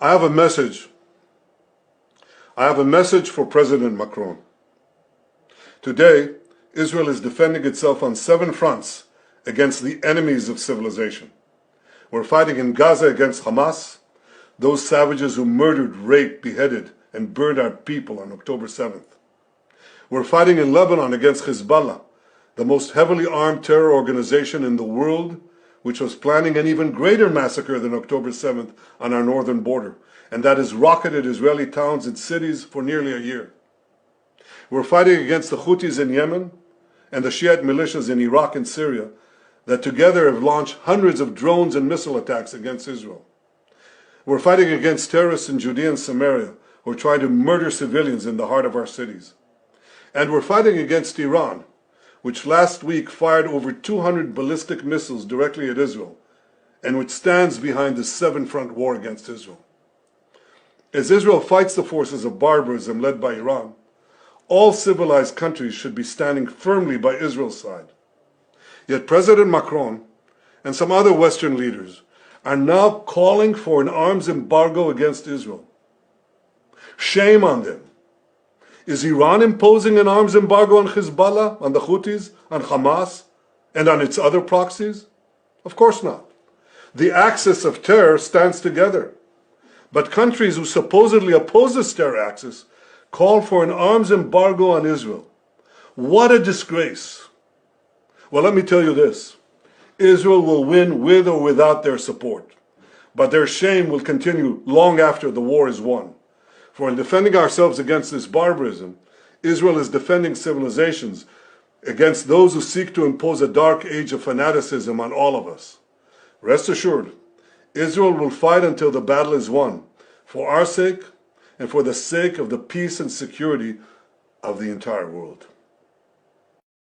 I have a message. I have a message for President Macron. Today, Israel is defending itself on 7 fronts against the enemies of civilization. We're fighting in Gaza against Hamas, those savages who murdered, raped, beheaded, and burned our people on October 7th. We're fighting in Lebanon against Hezbollah, the most heavily armed terror organization in the world, which was planning an even greater massacre than October 7th on our northern border, and that has rocketed Israeli towns and cities for nearly a year. We're fighting against the Houthis in Yemen and the Shiite militias in Iraq and Syria that together have launched hundreds of drones and missile attacks against Israel. We're fighting against terrorists in Judea and Samaria who are trying to murder civilians in the heart of our cities. And we're fighting against Iran, which last week fired over 200 ballistic missiles directly at Israel, and which stands behind the 7-front war against Israel. As Israel fights the forces of barbarism led by Iran, all civilized countries should be standing firmly by Israel's side. Yet President Macron and some other Western leaders are now calling for an arms embargo against Israel. Shame on them. Is Iran imposing an arms embargo on Hezbollah, on the Houthis, on Hamas, and on its other proxies? Of course not. The axis of terror stands together. But countries who supposedly oppose this terror axis call for an arms embargo on Israel. What a disgrace. Well, let me tell you this. Israel will win with or without their support. But their shame will continue long after the war is won. For in defending ourselves against this barbarism, Israel is defending civilizations against those who seek to impose a dark age of fanaticism on all of us. Rest assured, Israel will fight until the battle is won, for our sake and for the sake of the peace and security of the entire world.